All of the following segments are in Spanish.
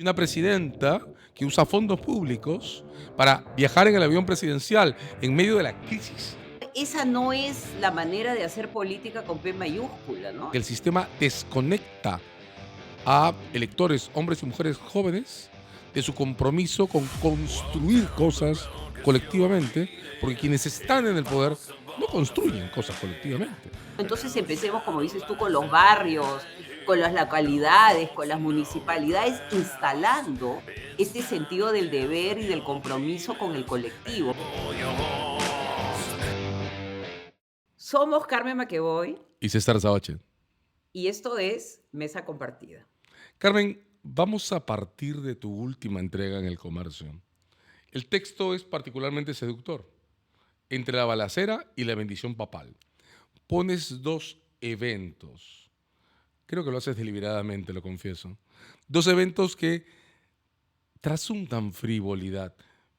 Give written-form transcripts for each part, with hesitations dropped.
Una presidenta que usa fondos públicos para viajar en el avión presidencial en medio de la crisis. Esa no es la manera de hacer política con P mayúscula, ¿no? El sistema desconecta a electores, hombres y mujeres jóvenes, de su compromiso con construir cosas colectivamente, porque quienes están en el poder no construyen cosas colectivamente. Entonces empecemos, como dices tú, con los barrios, con las localidades, con las municipalidades, instalando este sentido del deber y del compromiso con el colectivo. Somos Carmen Maquevoy Y César Sabache. y esto es Mesa Compartida. Carmen, vamos a partir de tu última entrega en El Comercio. El texto es particularmente seductor. Entre la balacera y la bendición papal. Pones dos eventos. Creo que lo haces deliberadamente, lo confieso. Dos eventos que trasuntan frivolidad.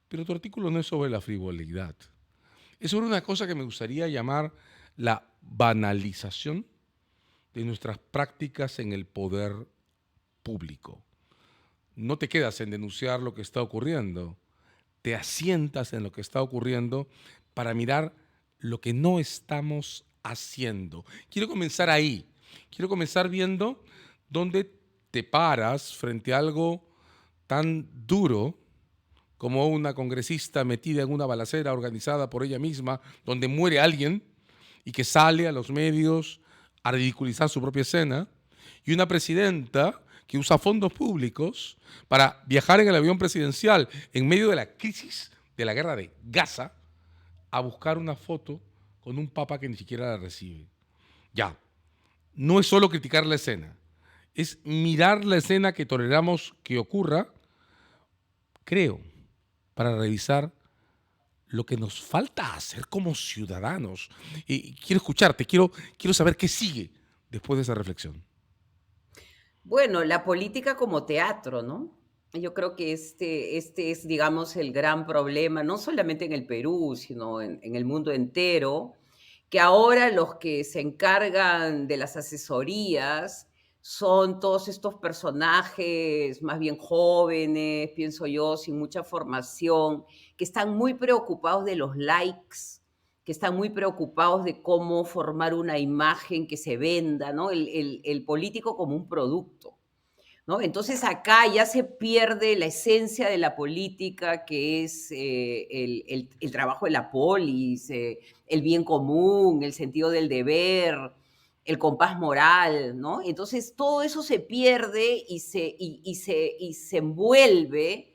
Pero tu artículo no es sobre la frivolidad. Es sobre una cosa que me gustaría llamar la banalización de nuestras prácticas en el poder público. No te quedas en denunciar lo que está ocurriendo, te asientas en lo que está ocurriendo para mirar lo que no estamos haciendo. Quiero comenzar ahí. Quiero comenzar viendo dónde te paras frente a algo tan duro como una congresista metida en una balacera organizada por ella misma, donde muere alguien y que sale a los medios a ridiculizar su propia escena, y una presidenta que usa fondos públicos para viajar en el avión presidencial en medio de la crisis de la guerra de Gaza a buscar una foto con un papa que ni siquiera la recibe. Ya, no es solo criticar la escena, es mirar la escena que toleramos que ocurra, creo, para revisar lo que nos falta hacer como ciudadanos. Y quiero escucharte, quiero saber qué sigue después de esa reflexión. Bueno, la política como teatro, ¿no? Yo creo que este es, digamos, el gran problema, no solamente en el Perú, sino en el mundo entero, que ahora los que se encargan de las asesorías son todos estos personajes más bien jóvenes, pienso yo, sin mucha formación, que están muy preocupados de los likes, que están muy preocupados de cómo formar una imagen que se venda, ¿no? El político como un producto, ¿no? Entonces acá ya se pierde la esencia de la política, que es el trabajo de la polis, el bien común, el sentido del deber, el compás moral, ¿no? Entonces todo eso se pierde y se envuelve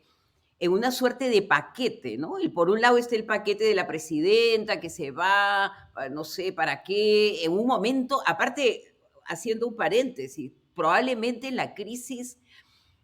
en una suerte de paquete, ¿no? Y por un lado está el paquete de la presidenta que se va, no sé para qué, en un momento, aparte, haciendo un paréntesis, probablemente la crisis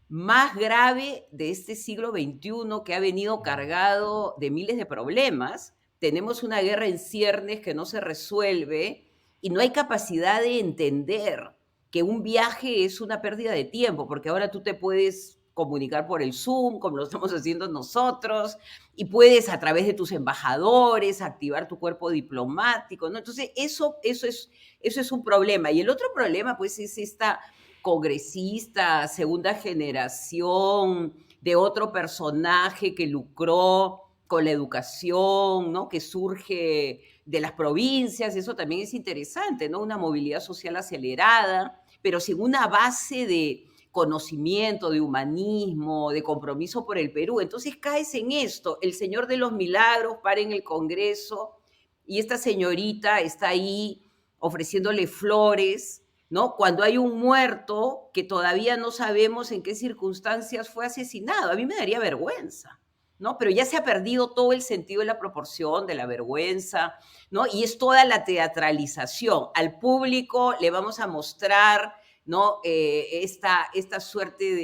más grave de este siglo XXI que ha venido cargado de miles de problemas. Tenemos una guerra en ciernes que no se resuelve y no hay capacidad de entender que un viaje es una pérdida de tiempo, porque ahora tú te puedes comunicar por el Zoom, como lo estamos haciendo nosotros, y puedes a través de tus embajadores activar tu cuerpo diplomático, ¿no? Entonces, eso es un problema. Y el otro problema, pues, es esta congresista, segunda generación, de otro personaje que lucró con la educación, ¿no? Que surge de las provincias, eso también es interesante, ¿no? Una movilidad social acelerada, pero sin una base de conocimiento, de humanismo, de compromiso por el Perú. Entonces caes en esto, el Señor de los Milagros para en el Congreso y esta señorita está ahí ofreciéndole flores, ¿no? Cuando hay un muerto que todavía no sabemos en qué circunstancias fue asesinado. A mí me daría vergüenza, ¿no? Pero ya se ha perdido todo el sentido de la proporción, de la vergüenza, ¿no? Y es toda la teatralización. Al público le vamos a mostrar, ¿no? Esta suerte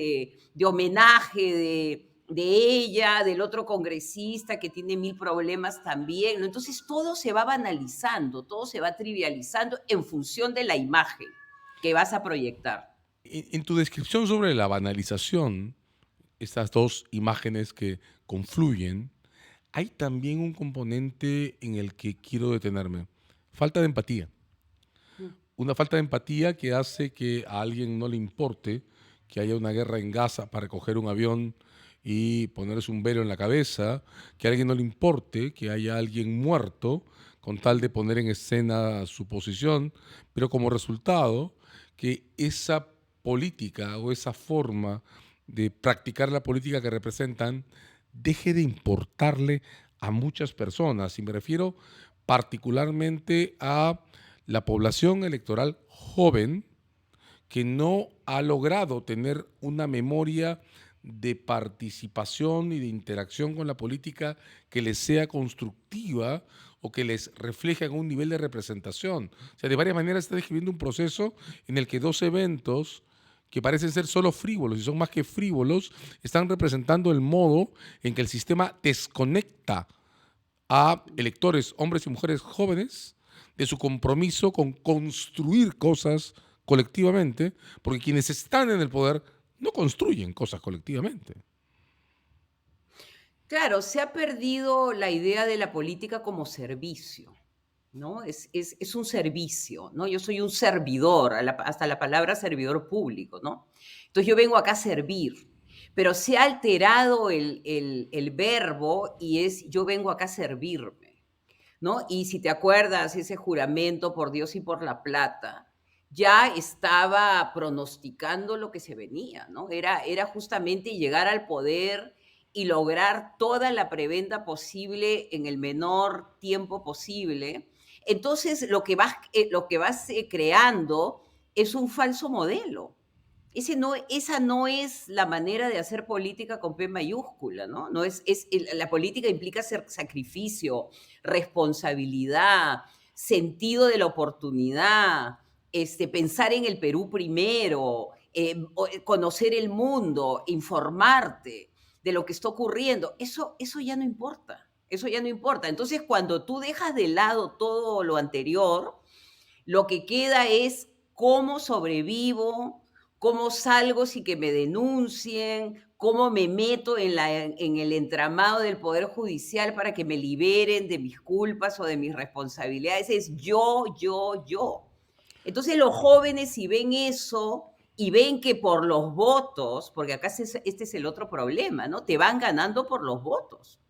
de homenaje, de ella, del otro congresista que tiene mil problemas también, ¿no? Entonces todo se va banalizando, todo se va trivializando en función de la imagen que vas a proyectar. En tu descripción sobre la banalización, estas dos imágenes que confluyen, hay también un componente en el que quiero detenerme. Falta de empatía. Mm. Una falta de empatía que hace que a alguien no le importe que haya una guerra en Gaza para coger un avión y ponerse un velo en la cabeza, que a alguien no le importe que haya alguien muerto con tal de poner en escena su posición, pero como resultado que esa política o esa forma de practicar la política que representan deje de importarle a muchas personas. Y me refiero particularmente a la población electoral joven que no ha logrado tener una memoria de participación y de interacción con la política que les sea constructiva o que les refleje en un nivel de representación. O sea, de varias maneras está describiendo un proceso en el que dos eventos que parecen ser solo frívolos y son más que frívolos, están representando el modo en que el sistema desconecta a electores, hombres y mujeres jóvenes, de su compromiso con construir cosas colectivamente, porque quienes están en el poder no construyen cosas colectivamente. Claro, se ha perdido la idea de la política como servicio, ¿no? Es un servicio, ¿no? Yo soy un servidor, hasta la palabra servidor público, ¿no? Entonces yo vengo acá a servir, pero se ha alterado el verbo y es yo vengo acá a servirme, ¿no? Y si te acuerdas, ese juramento por Dios y por la plata, ya estaba pronosticando lo que se venía, ¿no? Era justamente llegar al poder y lograr toda la prebenda posible en el menor tiempo posible. Entonces, lo que vas creando es un falso modelo. Esa no es la manera de hacer política con P mayúscula, ¿no? No la política implica hacer sacrificio, responsabilidad, sentido de la oportunidad, pensar en el Perú primero, conocer el mundo, informarte de lo que está ocurriendo. Eso ya no importa. Eso ya no importa. Entonces, cuando tú dejas de lado todo lo anterior, lo que queda es cómo sobrevivo, cómo salgo sin que me denuncien, cómo me meto en el entramado del Poder Judicial para que me liberen de mis culpas o de mis responsabilidades. Es yo, yo, yo. Entonces los jóvenes si ven eso y ven que por los votos, porque acá este es el otro problema, ¿no? Te van ganando por los votos.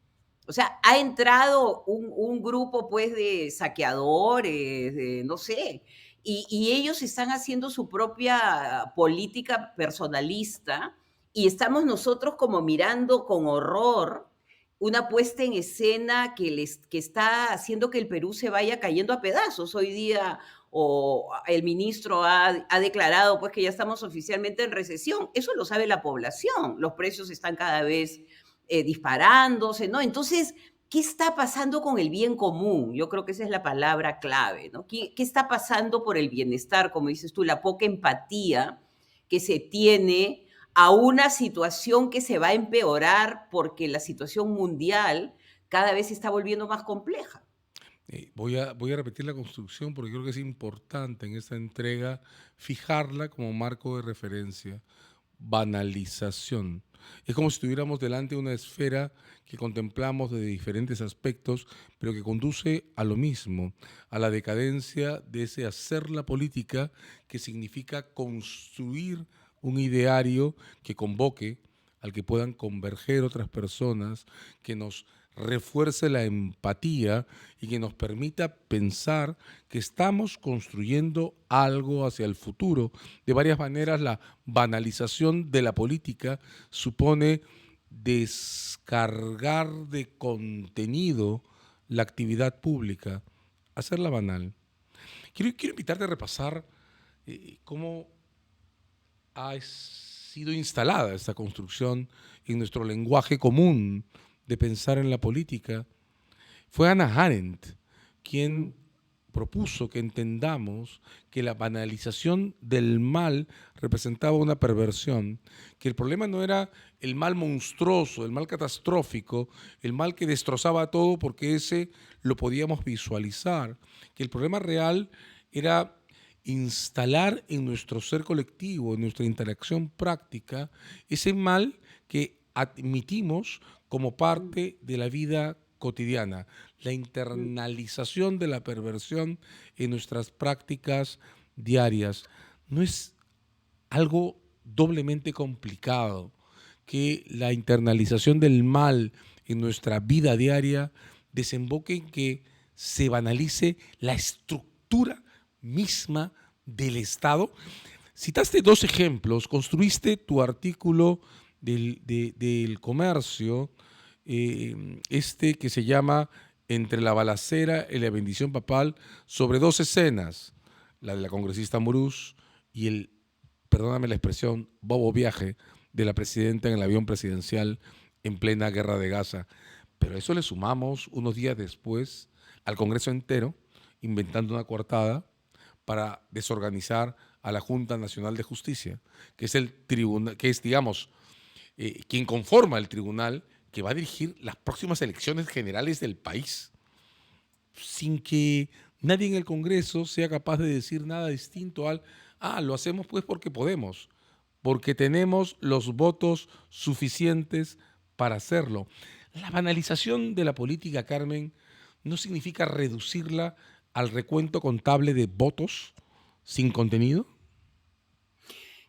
O sea, ha entrado un grupo pues de saqueadores, no sé, y ellos están haciendo su propia política personalista y estamos nosotros como mirando con horror una puesta en escena que está haciendo que el Perú se vaya cayendo a pedazos. Hoy día el ministro ha declarado pues que ya estamos oficialmente en recesión. Eso lo sabe la población. Los precios están cada vez disparándose, ¿no? Entonces, ¿qué está pasando con el bien común? Yo creo que esa es la palabra clave, ¿no? ¿Qué está pasando por el bienestar? Como dices tú, la poca empatía que se tiene a una situación que se va a empeorar porque la situación mundial cada vez se está volviendo más compleja. Voy a repetir la construcción porque creo que es importante en esta entrega fijarla como marco de referencia. Banalización. Es como si estuviéramos delante de una esfera que contemplamos de diferentes aspectos, pero que conduce a lo mismo, a la decadencia de ese hacer la política que significa construir un ideario que convoque al que puedan converger otras personas, que nos refuerce la empatía y que nos permita pensar que estamos construyendo algo hacia el futuro. De varias maneras, la banalización de la política supone descargar de contenido la actividad pública, hacerla banal. Quiero invitarte a repasar cómo ha sido instalada esta construcción en nuestro lenguaje común de pensar en la política. Fue Hannah Arendt quien propuso que entendamos que la banalización del mal representaba una perversión, que el problema no era el mal monstruoso, el mal catastrófico, el mal que destrozaba todo porque ese lo podíamos visualizar, que el problema real era instalar en nuestro ser colectivo, en nuestra interacción práctica, ese mal que admitimos como parte de la vida cotidiana, la internalización de la perversión en nuestras prácticas diarias. No es algo doblemente complicado, que la internalización del mal en nuestra vida diaria desemboque en que se banalice la estructura misma del Estado. Citaste dos ejemplos, construiste tu artículo del comercio, que se llama Entre la balacera y la bendición papal, sobre dos escenas, la de la congresista Murús y el, perdóname la expresión, bobo viaje de la presidenta en el avión presidencial en plena guerra de Gaza. Pero a eso le sumamos unos días después al Congreso entero inventando una coartada para desorganizar a la Junta Nacional de Justicia, que es el tribunal, que es, digamos, quien conforma el tribunal que va a dirigir las próximas elecciones generales del país, sin que nadie en el Congreso sea capaz de decir nada distinto al, lo hacemos pues porque podemos, porque tenemos los votos suficientes para hacerlo. La banalización de la política, Carmen, no significa reducirla al recuento contable de votos sin contenido.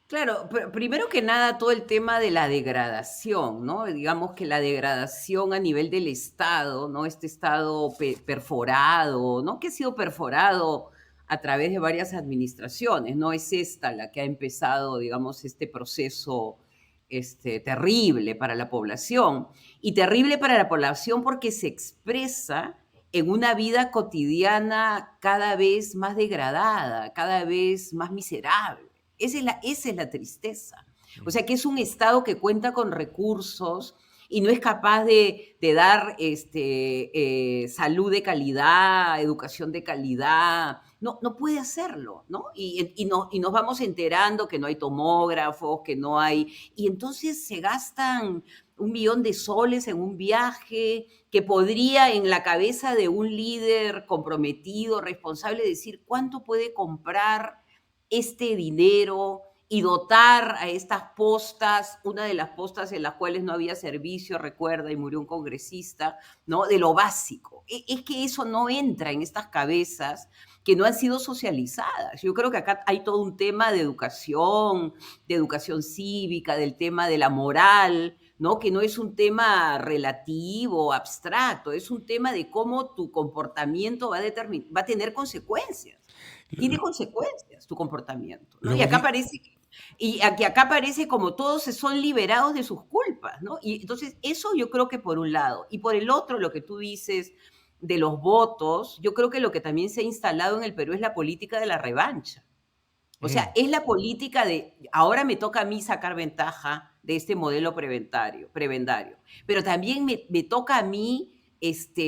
Claro, primero que nada todo el tema de la degradación, ¿no? Digamos que la degradación a nivel del Estado, ¿no? Este Estado perforado, ¿no? Que ha sido perforado a través de varias administraciones, ¿no? Es esta la que ha empezado, digamos, este proceso terrible para la población. Y terrible para la población porque se expresa en una vida cotidiana cada vez más degradada, cada vez más miserable. Esa es la tristeza. O sea, que es un Estado que cuenta con recursos y no es capaz de dar salud de calidad, educación de calidad. No puede hacerlo, ¿no? Y nos vamos enterando que no hay tomógrafos, que no hay. Y entonces se gastan 1 millón de soles en un viaje que podría en la cabeza de un líder comprometido, responsable, decir cuánto puede comprar este dinero y dotar a estas postas, una de las postas en las cuales no había servicio, recuerda, y murió un congresista, ¿no? De lo básico. Es que eso no entra en estas cabezas que no han sido socializadas. Yo creo que acá hay todo un tema de educación cívica, del tema de la moral, ¿no? Que no es un tema relativo, abstracto, es un tema de cómo tu comportamiento va a tener consecuencias. Tiene Lo, consecuencias tu comportamiento, ¿no? lo hemos di- Y aquí acá parece como todos se son liberados de sus culpas, ¿no? Y entonces eso yo creo que por un lado. Y por el otro, lo que tú dices de los votos, yo creo que lo que también se ha instalado en el Perú es la política de la revancha. O Mm. sea, es la política de, ahora me toca a mí sacar ventaja de este modelo prebendario, pero también me toca a mí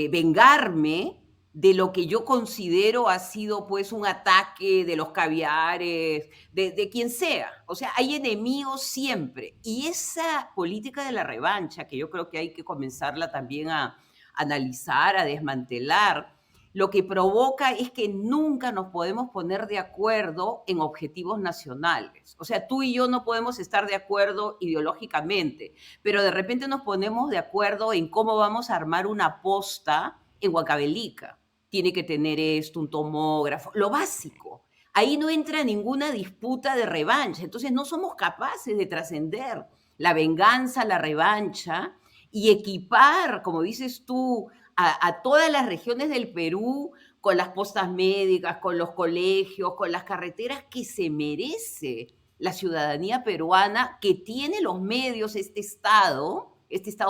vengarme de lo que yo considero ha sido pues un ataque de los caviares, de quien sea. O sea, hay enemigos siempre. Y esa política de la revancha, que yo creo que hay que comenzarla también a analizar, a desmantelar, lo que provoca es que nunca nos podemos poner de acuerdo en objetivos nacionales. O sea, tú y yo no podemos estar de acuerdo ideológicamente, pero de repente nos ponemos de acuerdo en cómo vamos a armar una posta en Huancavelica. Tiene que tener esto, un tomógrafo, lo básico. Ahí no entra ninguna disputa de revancha. Entonces no somos capaces de trascender la venganza, la revancha y equipar, como dices tú, a todas las regiones del Perú con las postas médicas, con los colegios, con las carreteras que se merece la ciudadanía peruana, que tiene los medios, este estado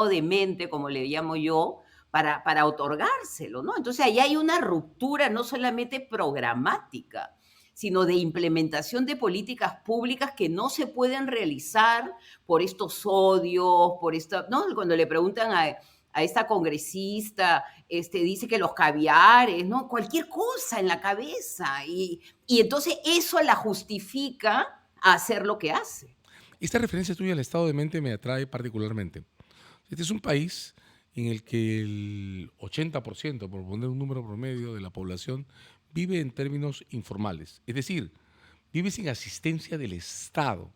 de mente, como le llamo yo, para otorgárselo, ¿no? Entonces ahí hay una ruptura no solamente programática, sino de implementación de políticas públicas que no se pueden realizar por estos odios, por esto, ¿no? Cuando le preguntan a esta congresista, dice que los caviares, ¿no? Cualquier cosa en la cabeza. Y entonces eso la justifica a hacer lo que hace. Esta referencia tuya al estado de mente me atrae particularmente. Este es un país en el que el 80%, por poner un número promedio de la población, vive en términos informales. Es decir, vive sin asistencia del Estado.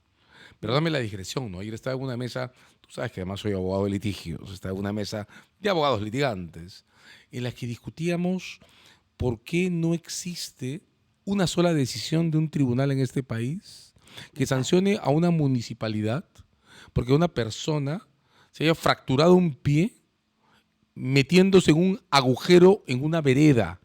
Perdóname la digresión, ¿no? Ayer estaba en una mesa, tú sabes que además soy abogado de litigios, estaba en una mesa de abogados litigantes, en la que discutíamos por qué no existe una sola decisión de un tribunal en este país que Exacto. sancione a una municipalidad porque una persona se haya fracturado un pie metiéndose en un agujero en una vereda,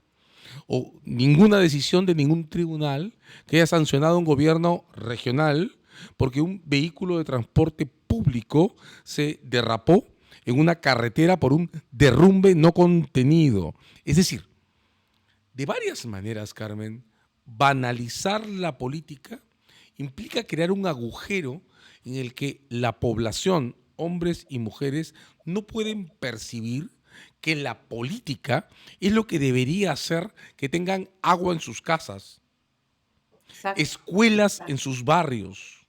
o ninguna decisión de ningún tribunal que haya sancionado a un gobierno regional porque un vehículo de transporte público se derrapó en una carretera por un derrumbe no contenido. Es decir, de varias maneras, Carmen, banalizar la política implica crear un agujero en el que la población, hombres y mujeres, no pueden percibir que la política es lo que debería hacer que tengan agua en sus casas, Exacto. escuelas en Exacto. sus barrios,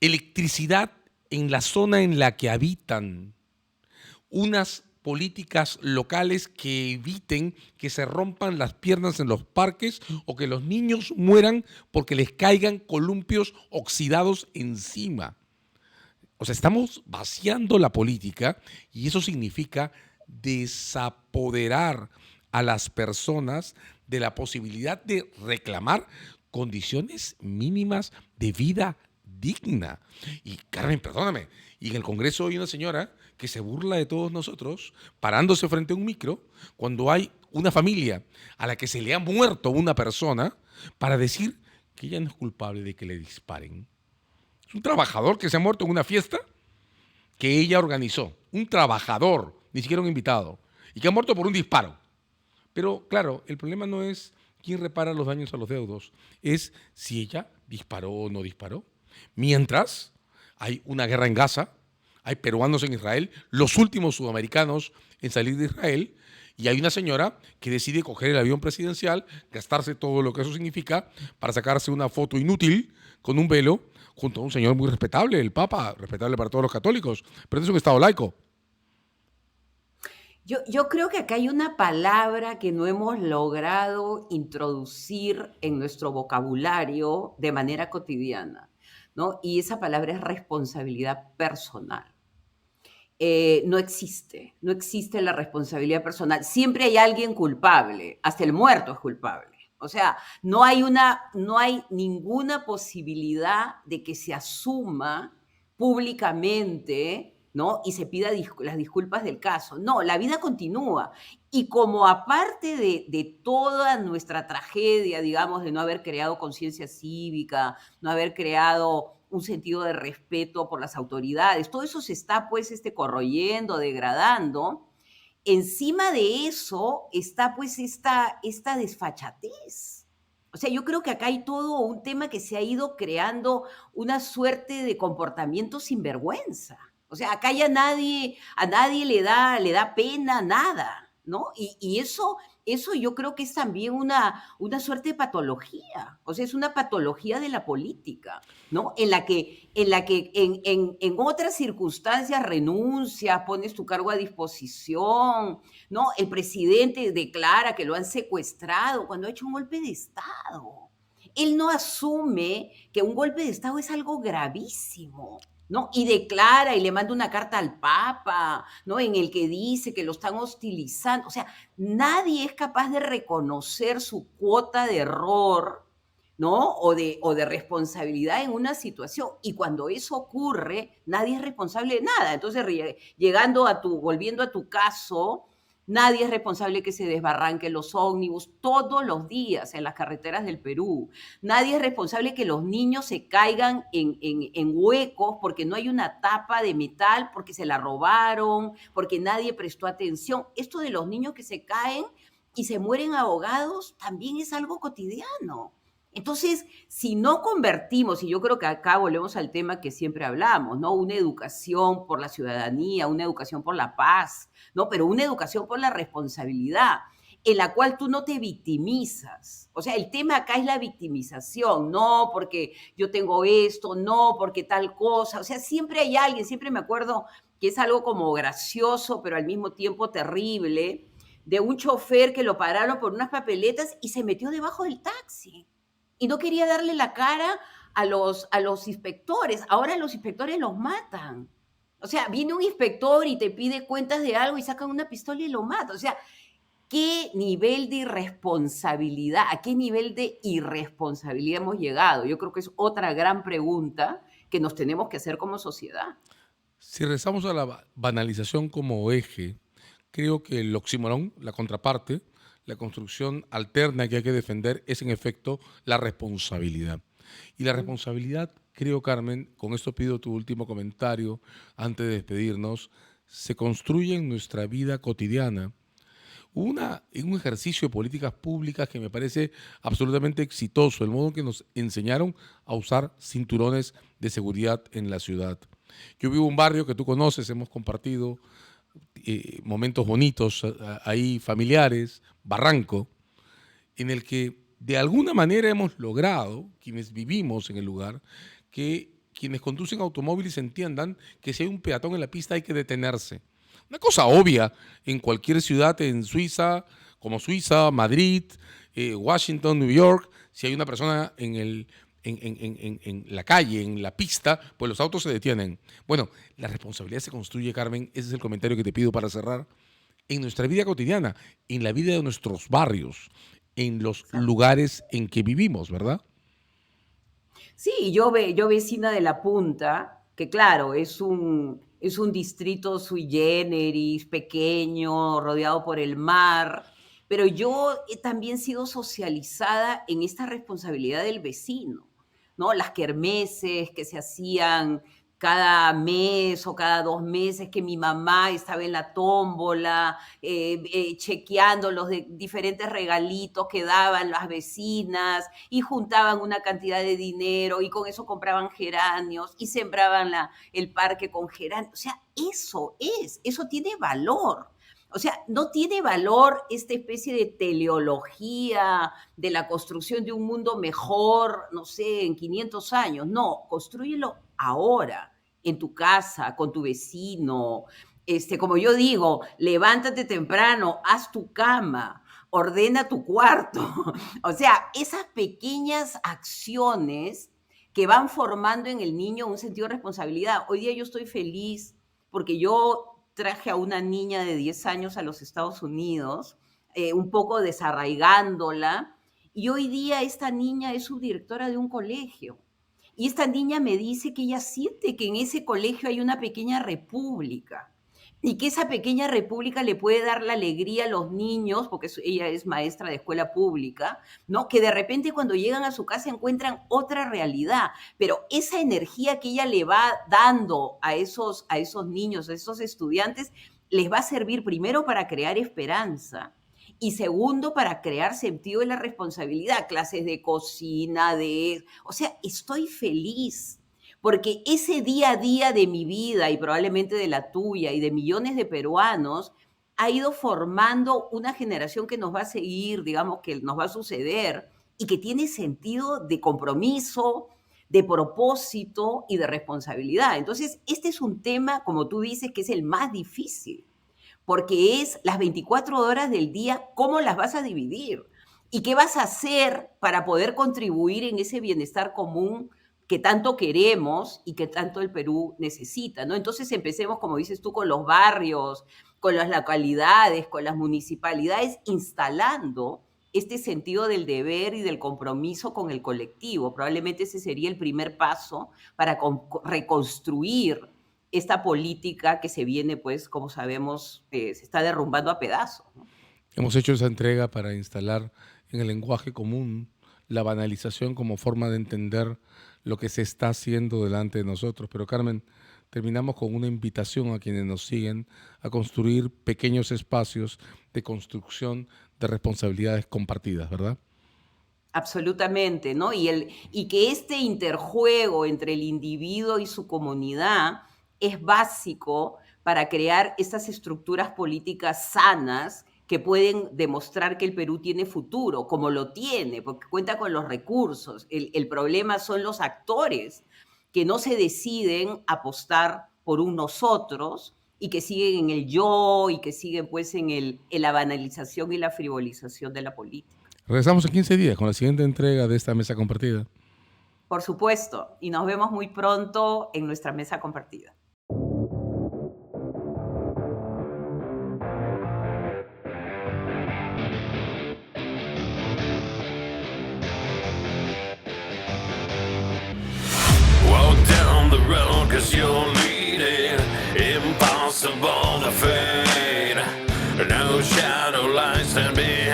electricidad en la zona en la que habitan, unas políticas locales que eviten que se rompan las piernas en los parques o que los niños mueran porque les caigan columpios oxidados encima. O sea, estamos vaciando la política y eso significa desapoderar a las personas de la posibilidad de reclamar condiciones mínimas de vida digna. Y Carmen, perdóname, y en el Congreso hay una señora que se burla de todos nosotros parándose frente a un micro cuando hay una familia a la que se le ha muerto una persona para decir que ella no es culpable de que le disparen. Es un trabajador que se ha muerto en una fiesta que ella organizó. Un trabajador, ni siquiera un invitado. Y que ha muerto por un disparo. Pero claro, el problema no es quién repara los daños a los deudos, es si ella disparó o no disparó. Mientras hay una guerra en Gaza, hay peruanos en Israel, los últimos sudamericanos en salir de Israel, y hay una señora que decide coger el avión presidencial, gastarse todo lo que eso significa, para sacarse una foto inútil con un velo junto a un señor muy respetable, el Papa, respetable para todos los católicos, pero es un Estado laico. Yo creo que acá hay una palabra que no hemos logrado introducir en nuestro vocabulario de manera cotidiana, ¿no? Y esa palabra es responsabilidad personal. No existe, no existe la responsabilidad personal. Siempre hay alguien culpable, hasta el muerto es culpable. O sea, no hay ninguna posibilidad de que se asuma públicamente, ¿no? Y se pida las disculpas del caso. No, la vida continúa. Y como aparte de toda nuestra tragedia, digamos, de no haber creado conciencia cívica, no haber creado un sentido de respeto por las autoridades, todo eso se está pues corroyendo, degradando. Encima de eso está pues esta desfachatez. O sea, yo creo que acá hay todo un tema que se ha ido creando una suerte de comportamiento sinvergüenza. O sea, acá ya a nadie le da pena nada, ¿no? Y eso yo creo que es también una suerte de patología. O sea, es una patología de la política, ¿no? En otras circunstancias renuncias, pones tu cargo a disposición, ¿no? El presidente declara que lo han secuestrado cuando ha hecho un golpe de Estado. Él no asume que un golpe de Estado es algo gravísimo, ¿no? Y declara y le manda una carta al Papa, ¿no? En el que dice que lo están hostilizando. O sea, nadie es capaz de reconocer su cuota de error, ¿no? O de responsabilidad en una situación. Y cuando eso ocurre, nadie es responsable de nada. Entonces, volviendo a tu caso, nadie es responsable que se desbarranquen los ómnibus todos los días en las carreteras del Perú. Nadie es responsable que los niños se caigan en huecos porque no hay una tapa de metal, porque se la robaron, porque nadie prestó atención. Esto de los niños que se caen y se mueren ahogados también es algo cotidiano. Entonces, si no convertimos, y yo creo que acá volvemos al tema que siempre hablamos, ¿no? Una educación por la ciudadanía, una educación por la paz, ¿no? Pero una educación por la responsabilidad, en la cual tú no te victimizas. O sea, el tema acá es la victimización, no porque yo tengo esto, no porque tal cosa. O sea, siempre hay alguien, siempre me acuerdo que es algo como gracioso, pero al mismo tiempo terrible, de un chofer que lo pararon por unas papeletas y se metió debajo del taxi y no quería darle la cara a los inspectores. Ahora los inspectores los matan. O sea, viene un inspector y te pide cuentas de algo y sacan una pistola y lo mata. O sea, ¿Qué nivel de irresponsabilidad, a qué nivel de irresponsabilidad hemos llegado? Yo creo que es otra gran pregunta que nos tenemos que hacer como sociedad. Si rezamos a la banalización como eje, creo que el oxímoron, la contraparte, la construcción alterna que hay que defender es en efecto la responsabilidad. Y la Mm. responsabilidad, creo, Carmen, con esto pido tu último comentario antes de despedirnos, se construye en nuestra vida cotidiana. Un ejercicio de políticas públicas que me parece absolutamente exitoso, el modo en que nos enseñaron a usar cinturones de seguridad en la ciudad. Yo vivo en un barrio que tú conoces, hemos compartido momentos bonitos ahí, familiares, Barranco, en el que de alguna manera hemos logrado, quienes vivimos en el lugar, que quienes conducen automóviles entiendan que si hay un peatón en la pista hay que detenerse. Una cosa obvia en cualquier ciudad en Suiza, como Suiza, Madrid, Washington, New York, si hay una persona en la calle, en la pista, pues los autos se detienen. Bueno, la responsabilidad se construye, Carmen, ese es el comentario que te pido para cerrar, en nuestra vida cotidiana, en la vida de nuestros barrios, en los Exacto. lugares en que vivimos, ¿verdad? Sí, yo vecina de La Punta, que claro, es un distrito sui generis, pequeño, rodeado por el mar, pero yo he también sido socializada en esta responsabilidad del vecino, ¿no? Las kermeses que se hacían cada mes o cada 2 meses, que mi mamá estaba en la tómbola, chequeando los diferentes regalitos que daban las vecinas, y juntaban una cantidad de dinero y con eso compraban geranios y sembraban el parque con geranios. O sea, eso tiene valor. O sea, no tiene valor esta especie de teleología de la construcción de un mundo mejor, no sé, en 500 años. No, construyelo ahora, en tu casa, con tu vecino. Como yo digo, levántate temprano, haz tu cama, ordena tu cuarto. O sea, esas pequeñas acciones que van formando en el niño un sentido de responsabilidad. Hoy día yo estoy feliz porque yo traje a una niña de 10 años a los Estados Unidos, un poco desarraigándola, y hoy día esta niña es subdirectora de un colegio. Y esta niña me dice que ella siente que en ese colegio hay una pequeña república y que esa pequeña república le puede dar la alegría a los niños, porque ella es maestra de escuela pública, ¿no? Que de repente cuando llegan a su casa encuentran otra realidad, pero esa energía que ella le va dando a esos niños, a esos estudiantes, les va a servir primero para crear esperanza y segundo para crear sentido de la responsabilidad, clases de cocina, o sea, estoy feliz porque ese día a día de mi vida y probablemente de la tuya y de millones de peruanos ha ido formando una generación que nos va a seguir, digamos, que nos va a suceder y que tiene sentido de compromiso, de propósito y de responsabilidad. Entonces, este es un tema, como tú dices, que es el más difícil, porque es las 24 horas del día, ¿cómo las vas a dividir? ¿Y qué vas a hacer para poder contribuir en ese bienestar común que tanto queremos y que tanto el Perú necesita, ¿no? Entonces empecemos, como dices tú, con los barrios, con las localidades, con las municipalidades, instalando este sentido del deber y del compromiso con el colectivo. Probablemente ese sería el primer paso para reconstruir esta política que se viene, pues, como sabemos, se está derrumbando a pedazos, ¿no? Hemos hecho esa entrega para instalar en el lenguaje común la banalización como forma de entender lo que se está haciendo delante de nosotros. Pero Carmen, terminamos con una invitación a quienes nos siguen a construir pequeños espacios de construcción de responsabilidades compartidas, ¿verdad? Absolutamente, ¿no? Y que este interjuego entre el individuo y su comunidad es básico para crear estas estructuras políticas sanas que pueden demostrar que el Perú tiene futuro, como lo tiene, porque cuenta con los recursos. El problema son los actores que no se deciden apostar por un nosotros y que siguen en el yo y que siguen pues en la banalización y la frivolización de la política. Regresamos en 15 días con la siguiente entrega de esta mesa compartida. Por supuesto, y nos vemos muy pronto en nuestra mesa compartida. 'cause you're leading, impossible to fade. No shadow lies stand behind.